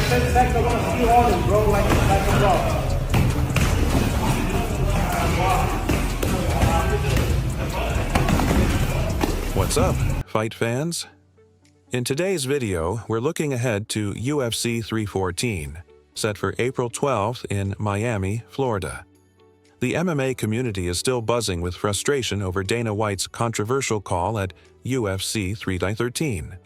10 seconds, I'm gonna see all them, bro, like a bro. What's up, fight fans? In today's video, we're looking ahead to UFC 314, set for April 12th in Miami, Florida. The MMA community is still buzzing with frustration over Dana White's controversial call at UFC 313.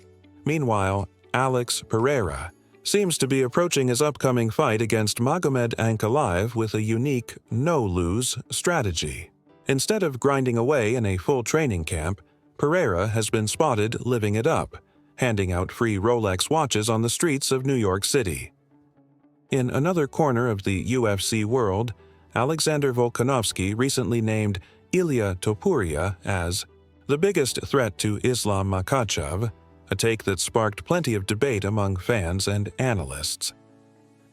Meanwhile, Alex Pereira seems to be approaching his upcoming fight against Magomed Ankalaev with a unique no-lose strategy. Instead of grinding away in a full training camp, Pereira has been spotted living it up, handing out free Rolex watches on the streets of New York City. In another corner of the UFC world, Alexander Volkanovski recently named Ilya Topuria as the biggest threat to Islam Makhachev, a take that sparked plenty of debate among fans and analysts.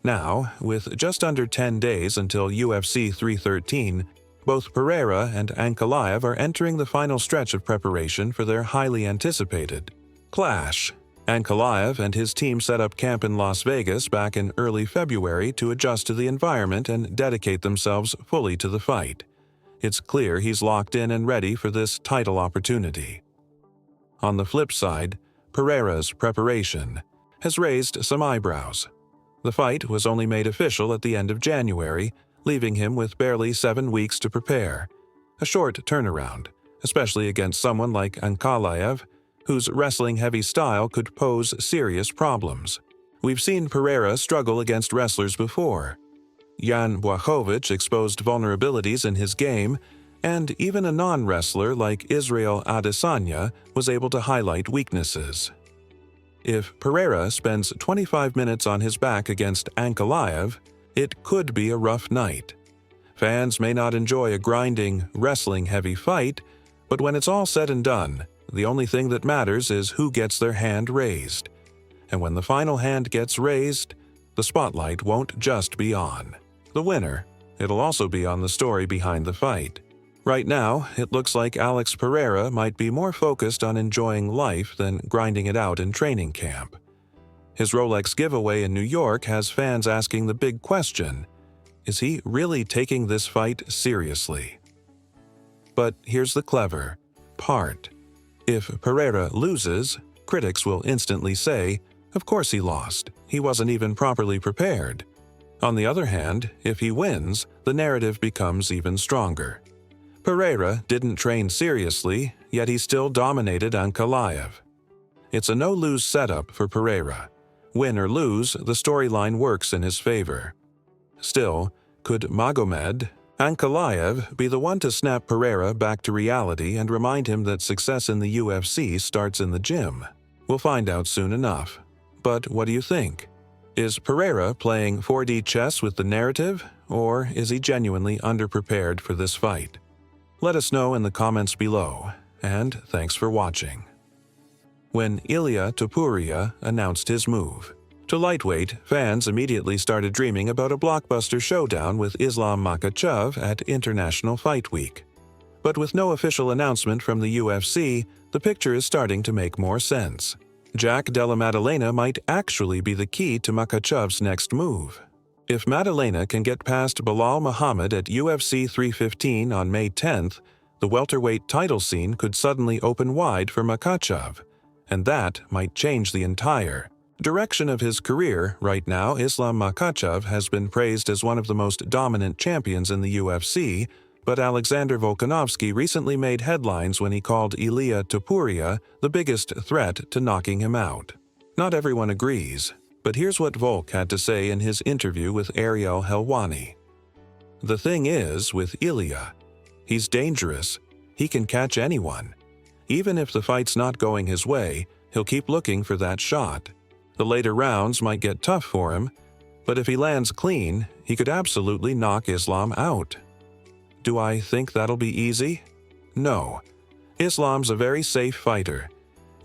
Now, with just under 10 days until UFC 313, both Pereira and Ankalaev are entering the final stretch of preparation for their highly anticipated clash. Ankalaev and his team set up camp in Las Vegas back in early February to adjust to the environment and dedicate themselves fully to the fight. It's clear he's locked in and ready for this title opportunity. On the flip side, Pereira's preparation has raised some eyebrows. The fight was only made official at the end of January, leaving him with barely 7 weeks to prepare. A short turnaround, especially against someone like Ankalaev, whose wrestling-heavy style could pose serious problems. We've seen Pereira struggle against wrestlers before. Jan Blachowicz exposed vulnerabilities in his game, and even a non-wrestler like Israel Adesanya was able to highlight weaknesses. If Pereira spends 25 minutes on his back against Ankalaev, it could be a rough night. Fans may not enjoy a grinding, wrestling-heavy fight, but when it's all said and done, the only thing that matters is who gets their hand raised. And when the final hand gets raised, the spotlight won't just be on the winner. It'll also be on the story behind the fight. Right now, it looks like Alex Pereira might be more focused on enjoying life than grinding it out in training camp. His Rolex giveaway in New York has fans asking the big question: is he really taking this fight seriously? But here's the clever part. If Pereira loses, critics will instantly say, of course he lost, he wasn't even properly prepared. On the other hand, if he wins, the narrative becomes even stronger. Pereira didn't train seriously, yet he still dominated Ankalaev. It's a no-lose setup for Pereira. Win or lose, the storyline works in his favor. Still, could Magomed Ankalaev be the one to snap Pereira back to reality and remind him that success in the UFC starts in the gym? We'll find out soon enough. But what do you think? Is Pereira playing 4D chess with the narrative, or is he genuinely underprepared for this fight? Let us know in the comments below, and thanks for watching. When Ilya Topuria announced his move to lightweight, fans immediately started dreaming about a blockbuster showdown with Islam Makhachev at International Fight Week. But with no official announcement from the UFC, the picture is starting to make more sense. Jack Della Maddalena might actually be the key to Makhachev's next move. If Maddalena can get past Belal Muhammad at UFC 315 on May 10th, the welterweight title scene could suddenly open wide for Makhachev, and that might change the entire direction of his career. Right now, Islam Makhachev has been praised as one of the most dominant champions in the UFC, but Alexander Volkanovski recently made headlines when he called Ilya Topuria the biggest threat to knocking him out. Not everyone agrees, but here's what Volk had to say in his interview with Ariel Helwani. The thing is, with Ilya, he's dangerous. He can catch anyone. Even if the fight's not going his way, he'll keep looking for that shot. The later rounds might get tough for him, but if he lands clean, he could absolutely knock Islam out. Do I think that'll be easy? No. Islam's a very safe fighter.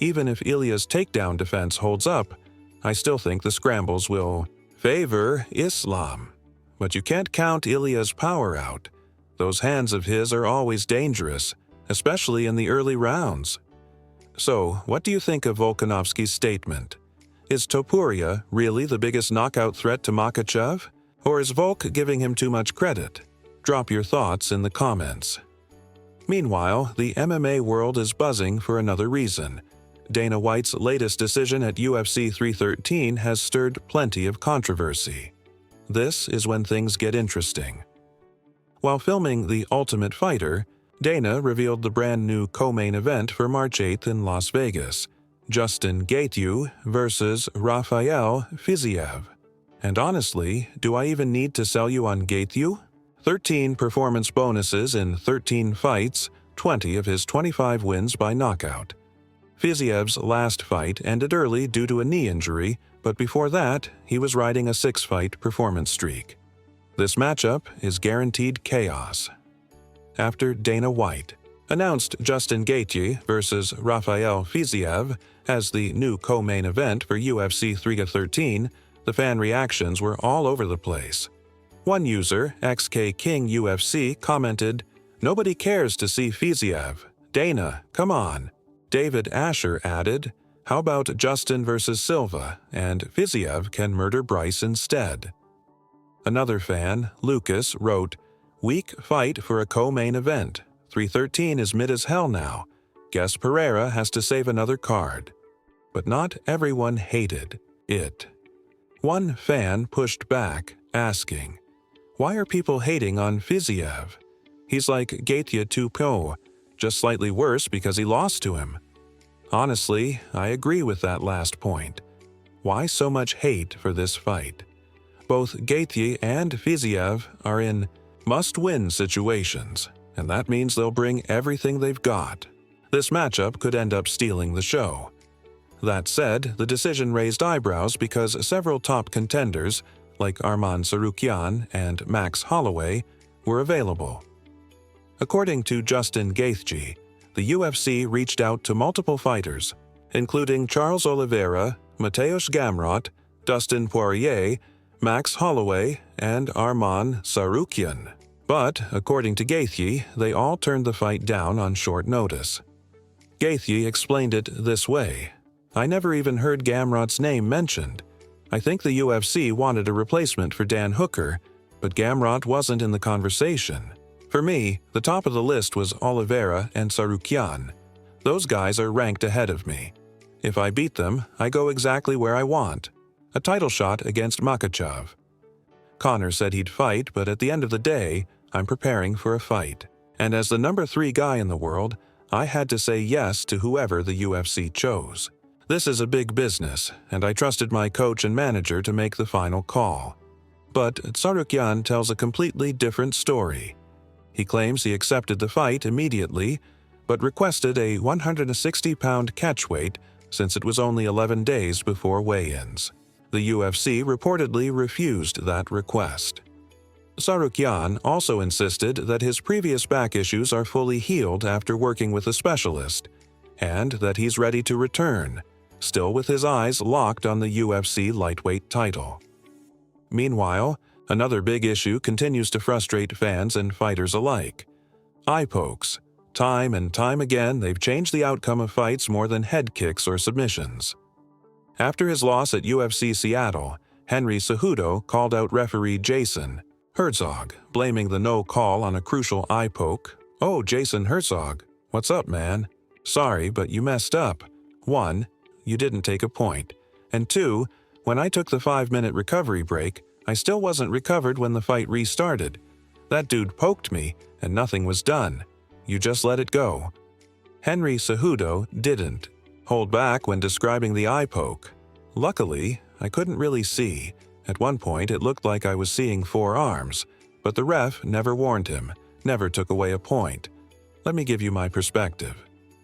Even if Ilya's takedown defense holds up, I still think the scrambles will favor Islam. But you can't count Ilya's power out. Those hands of his are always dangerous, especially in the early rounds. So, what do you think of Volkanovski's statement? Is Topuria really the biggest knockout threat to Makhachev? Or is Volk giving him too much credit? Drop your thoughts in the comments. Meanwhile, the MMA world is buzzing for another reason. Dana White's latest decision at UFC 313 has stirred plenty of controversy. This is when things get interesting. While filming The Ultimate Fighter, Dana revealed the brand new co-main event for March 8th in Las Vegas, Justin Gaethje versus Rafael Fiziev. And honestly, do I even need to sell you on Gaethje? 13 performance bonuses in 13 fights, 20 of his 25 wins by knockout. Fiziev's last fight ended early due to a knee injury, but before that, he was riding a 6-fight performance streak. This matchup is guaranteed chaos. After Dana White announced Justin Gaethje versus Rafael Fiziev as the new co-main event for UFC 313, the fan reactions were all over the place. One user, XK King UFC, commented, "Nobody cares to see Fiziev. Dana, come on." David Asher added, "How about Justin versus Silva, and Fiziev can murder Bryce instead?" Another fan, Lucas, wrote, "Weak fight for a co-main event. 313 is mid as hell now. Guess Pereira has to save another card." But not everyone hated it. One fan pushed back, asking, "Why are people hating on Fiziev? He's like Gaethje 2.0, just slightly worse because he lost to him." Honestly, I agree with that last point. Why so much hate for this fight? Both Gaethje and Fiziev are in must-win situations, and that means they'll bring everything they've got. This matchup could end up stealing the show. That said, the decision raised eyebrows because several top contenders, like Arman Tsarukyan and Max Holloway, were available. According to Justin Gaethje, the UFC reached out to multiple fighters, including Charles Oliveira, Mateusz Gamrot, Dustin Poirier, Max Holloway, and Arman Tsarukyan. But, according to Gaethje, they all turned the fight down on short notice. Gaethje explained it this way, "I never even heard Gamrot's name mentioned. I think the UFC wanted a replacement for Dan Hooker, but Gamrot wasn't in the conversation. For me, the top of the list was Oliveira and Tsarukyan. Those guys are ranked ahead of me. If I beat them, I go exactly where I want. A title shot against Makhachev." Conor said he'd fight, but at the end of the day, I'm preparing for a fight. And as the number 3 guy in the world, I had to say yes to whoever the UFC chose. This is a big business, and I trusted my coach and manager to make the final call. But Tsarukyan tells a completely different story. He claims he accepted the fight immediately, but requested a 160-pound catchweight since it was only 11 days before weigh-ins. The UFC reportedly refused that request. Tsarukyan also insisted that his previous back issues are fully healed after working with a specialist, and that he's ready to return, still with his eyes locked on the UFC lightweight title. Meanwhile, another big issue continues to frustrate fans and fighters alike: eye pokes. Time and time again, they've changed the outcome of fights more than head kicks or submissions. After his loss at UFC Seattle, Henry Cejudo called out referee Jason Herzog, blaming the no call on a crucial eye poke. "Oh, Jason Herzog, what's up, man? Sorry, but you messed up. 1. You didn't take a point. And 2, when I took the 5-minute recovery break, I still wasn't recovered when the fight restarted. That dude poked me, and nothing was done. You just let it go." Henry Cejudo didn't hold back when describing the eye poke. "Luckily, I couldn't really see. At one point, it looked like I was seeing 4 arms, but the ref never warned him, never took away a point. Let me give you my perspective.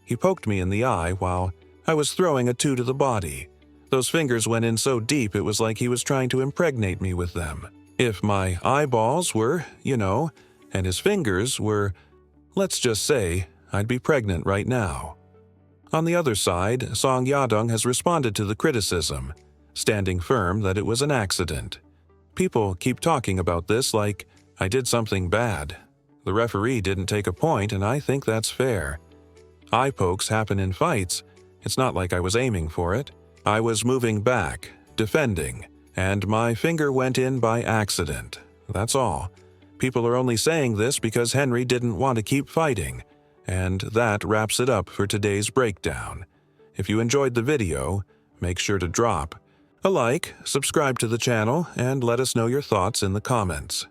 He poked me in the eye while I was throwing a 2 to the body. Those fingers went in so deep it was like he was trying to impregnate me with them. If my eyeballs were, and his fingers were, let's just say, I'd be pregnant right now." On the other side, Song Yadong has responded to the criticism, standing firm that it was an accident. "People keep talking about this like I did something bad. The referee didn't take a point, and I think that's fair. Eye pokes happen in fights. It's not like I was aiming for it. I was moving back, defending, and my finger went in by accident. That's all. People are only saying this because Henry didn't want to keep fighting. And that wraps it up for today's breakdown. If you enjoyed the video, make sure to drop a like, subscribe to the channel, and let us know your thoughts in the comments.